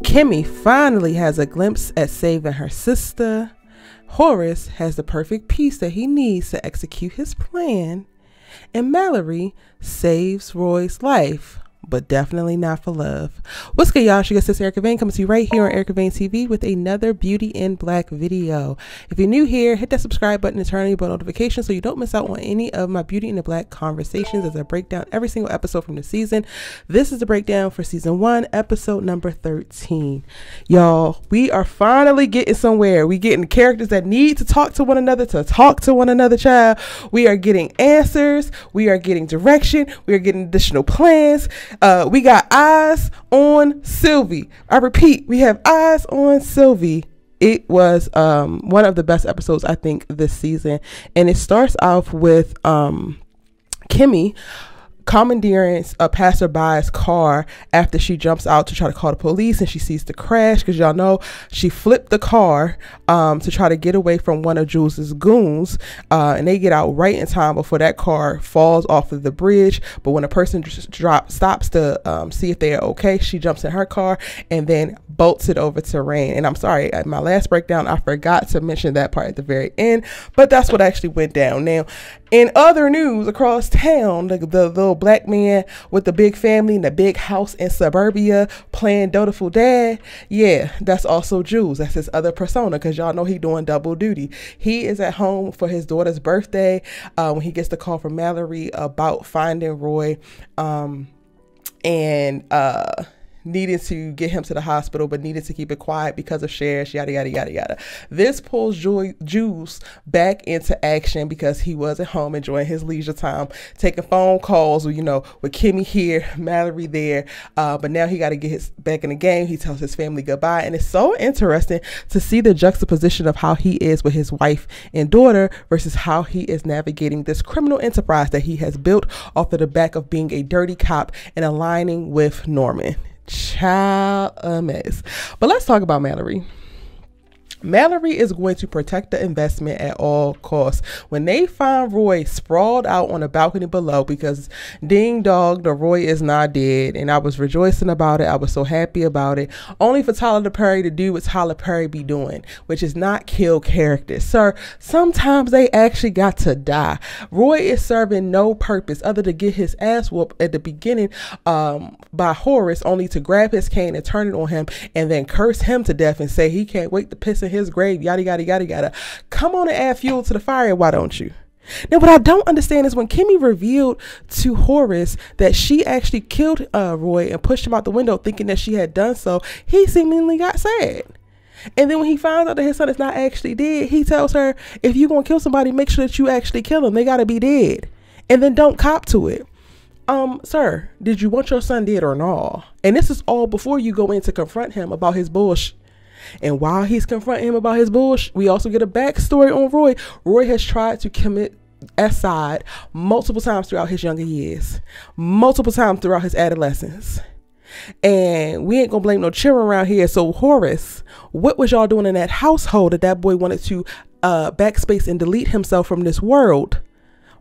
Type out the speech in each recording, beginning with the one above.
Kimmie finally has a glimpse at saving her sister. Horace has the perfect piece that he needs to execute his plan. And Mallory saves Roy's life, but definitely not for love. What's good, y'all? It's your sister Erica Vane coming to you right here on Erica Vane TV with another Beauty in Black video. If you're new here, hit that subscribe button and turn on your bell notifications so you don't miss out on any of my Beauty in the Black conversations as I break down every single episode from the season. This is the breakdown for season 1, episode number 13. Y'all, we are finally getting somewhere. We getting characters that need to talk to one another, child. We are getting answers. We are getting direction. We are getting additional plans. We got eyes on Sylvie. I repeat, we have eyes on Sylvie. It was one of the best episodes, I think, this season. And it starts off with Kimmie commandeering a passerby's car after she jumps out to try to call the police, and she sees the crash because y'all know she flipped the car to try to get away from one of Jules's goons, and they get out right in time before that car falls off of the bridge. But when a person stops to see if they are okay, she jumps in her car and then bolts it over to Rain. And I'm sorry, at my last breakdown I forgot to mention that part at the very end, but that's what actually went down. Now, in other news across town, the little black man with the big family and the big house in suburbia playing dutiful dad, yeah, that's also Jules. That's his other persona, because y'all know he doing double duty. He is at home for his daughter's birthday when he gets the call from Mallory about finding Roy and needed to get him to the hospital, but needed to keep it quiet because of shares, yada, yada, yada, yada. This pulls Jules back into action because he was at home enjoying his leisure time, taking phone calls, with Kimmie here, Mallory there. But now he got to get back in the game. He tells his family goodbye. And it's so interesting to see the juxtaposition of how he is with his wife and daughter versus how he is navigating this criminal enterprise that he has built off of the back of being a dirty cop and aligning with Norman. Child, a mess. But let's talk about Mallory. Mallory is going to protect the investment at all costs. When they find Roy sprawled out on a balcony below, because ding dong, the Roy is not dead, and I was rejoicing about it. I was so happy about it, only for Tyler Perry to do what Tyler Perry be doing, which is not kill characters. Sir, sometimes they actually got to die. Roy is serving no purpose other than get his ass whooped at the beginning by Horace, only to grab his cane and turn it on him and then curse him to death and say he can't wait to piss in his grave, yada, yada, yada, yada. Come on and add fuel to the fire, why don't you? Now, what I don't understand is when Kimmie revealed to Horace that she actually killed Roy and pushed him out the window thinking that she had done so, he seemingly got sad. And then when he finds out that his son is not actually dead, he tells her, if you're going to kill somebody, make sure that you actually kill them. They got to be dead. And then don't cop to it. Sir, did you want your son dead or not? And this is all before you go in to confront him about his bullshit. And while he's confronting him about his bullshit, we also get a backstory on Roy. Roy has tried to commit suicide multiple times throughout his younger years, multiple times throughout his adolescence. And we ain't gonna blame no children around here. So Horace, what was y'all doing in that household that boy wanted to backspace and delete himself from this world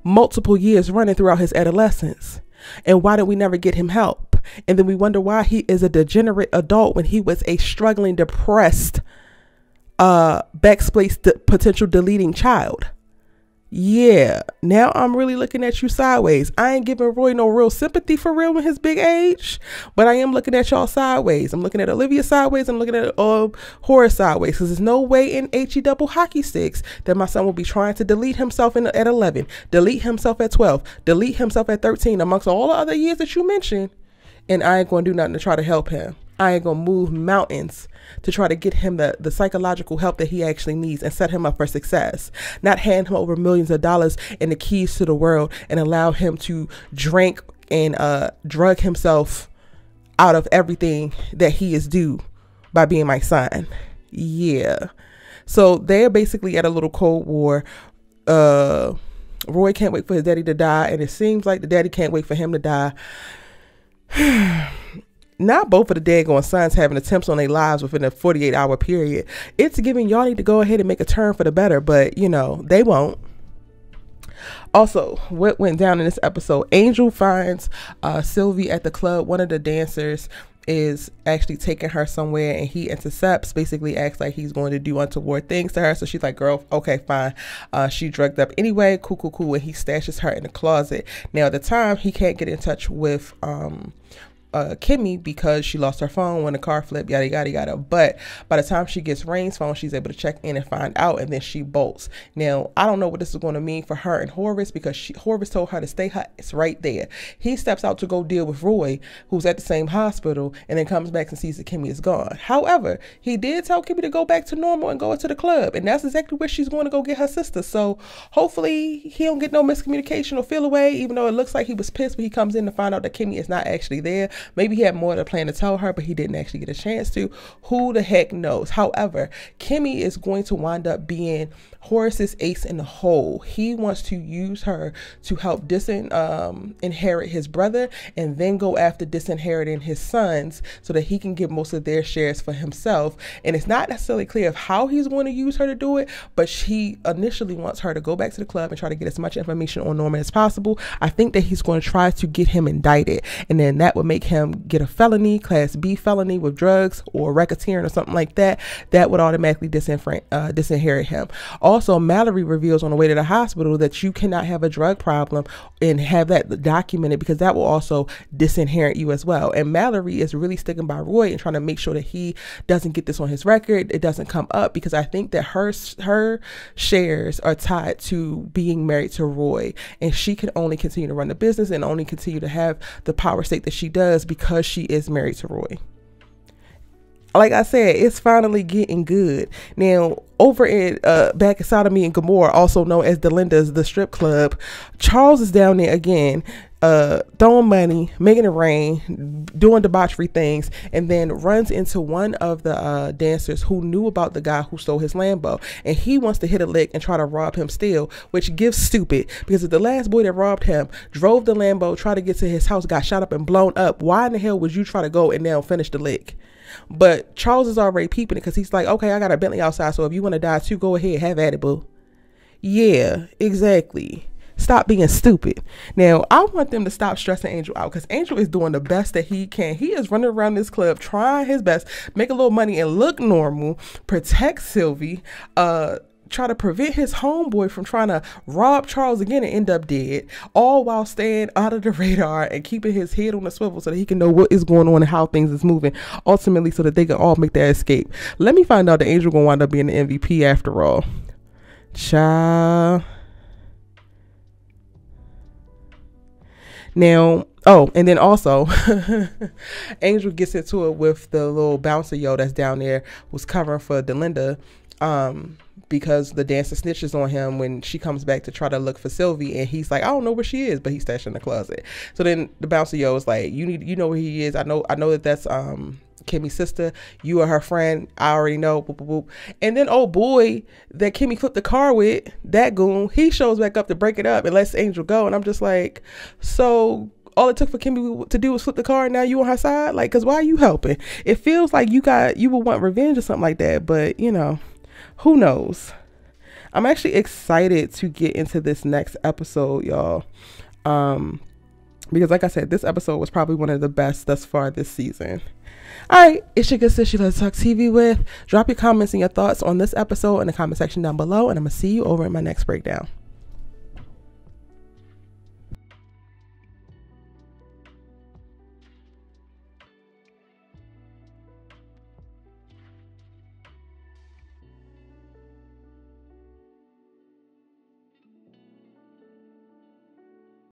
multiple years running throughout his adolescence? And why did we never get him help? And then we wonder why he is a degenerate adult when he was a struggling, depressed, backspace potential deleting child. Yeah, now I'm really looking at you sideways. I ain't giving Roy no real sympathy for real in his big age, but I am looking at y'all sideways. I'm looking at Olivia sideways. I'm looking at Horace sideways, because there's no way in HE double hockey sticks that my son will be trying to delete himself at 11, delete himself at 12, delete himself at 13, amongst all the other years that you mentioned. And I ain't going to do nothing to try to help him. I ain't going to move mountains to try to get him the psychological help that he actually needs and set him up for success. Not hand him over millions of dollars and the keys to the world and allow him to drink and drug himself out of everything that he is due by being my son. Yeah. So they're basically at a little Cold War. Roy can't wait for his daddy to die, and it seems like the daddy can't wait for him to die. Not both of the daggone sons having attempts on their lives within a 48-hour period. It's giving y'all need to go ahead and make a turn for the better, but they won't. Also, what went down in this episode, Angel finds Sylvie at the club, one of the dancers, is actually taking her somewhere, and he intercepts, basically acts like he's going to do untoward things to her. So she's like, girl, okay, fine. She drugged up anyway, cool. And he stashes her in the closet. Now at the time, he can't get in touch with Kimmie because she lost her phone when the car flipped, yada. But by the time she gets Rain's phone, she's able to check in and find out, and then she bolts. Now, I don't know what this is going to mean for her and Horace, because Horace told her to stay it's right there. He steps out to go deal with Roy, who's at the same hospital, and then comes back and sees that Kimmie is gone. However, he did tell Kimmie to go back to normal and go into the club, and that's exactly where she's going to go get her sister. So hopefully he don't get no miscommunication or feel away, even though it looks like he was pissed when he comes in to find out that Kimmie is not actually there. Maybe he had more to plan to tell her, but he didn't actually get a chance to. Who the heck knows? However, Kimmie is going to wind up being Horace's ace in the hole. He wants to use her to help disinherit his brother, and then go after disinheriting his sons so that he can get most of their shares for himself. And it's not necessarily clear of how he's going to use her to do it, but he initially wants her to go back to the club and try to get as much information on Norman as possible. I think that he's going to try to get him indicted, and then that would make him get a felony, class B felony with drugs or racketeering or something like that. That would automatically disinherit him. Also, Mallory reveals on the way to the hospital that you cannot have a drug problem and have that documented, because that will also disinherit you as well. And Mallory is really sticking by Roy and trying to make sure that he doesn't get this on his record. It doesn't come up, because I think that her shares are tied to being married to Roy, and she can only continue to run the business and only continue to have the power stake that she does because she is married to Roy. Like I said, it's finally getting good. Now, over at back at Sodomy and Gomorrah, also known as Delinda's, the strip club, Charles is down there again, throwing money, making it rain, doing debauchery things, and then runs into one of the dancers who knew about the guy who stole his Lambo, and he wants to hit a lick and try to rob him still, which gives stupid, because if the last boy that robbed him drove the Lambo, tried to get to his house, got shot up and blown up, why in the hell would you try to go and now finish the lick? But Charles is already peeping it, because he's like, okay, I got a Bentley outside, so if you want to die too, go ahead, have at it, boo. Yeah, exactly. Stop being stupid. Now, I want them to stop stressing Angel out, because Angel is doing the best that he can. He is running around this club trying his best, make a little money and look normal, protect Sylvie, try to prevent his homeboy from trying to rob Charles again and end up dead, all while staying out of the radar and keeping his head on the swivel so that he can know what is going on and how things is moving, ultimately so that they can all make their escape. Let me find out that Angel gonna wind up being the MVP after all. Child. Now, oh, and then also Angel gets into it with the little bouncer that's down there who's covering for Delinda, because the dancer snitches on him when she comes back to try to look for Sylvie, and he's like, I don't know where she is, but he's stashed in the closet. So then the bouncer is like, you know where he is. I know that that's Kimmie's sister. You are her friend. I already know. Boop, boop, boop. And then old boy that Kimmie flipped the car with, that goon, he shows back up to break it up and lets Angel go. And I'm just like, so all it took for Kimmie to do was flip the car, and now you on her side? Like, because why are you helping? It feels like you would want revenge or something like that, but you know, who knows? I'm actually excited to get into this next episode, y'all. Because like I said, this episode was probably one of the best thus far this season. All right, it's your good sis, Let's Talk TV with. Drop your comments and your thoughts on this episode in the comment section down below, and I'm going to see you over in my next breakdown.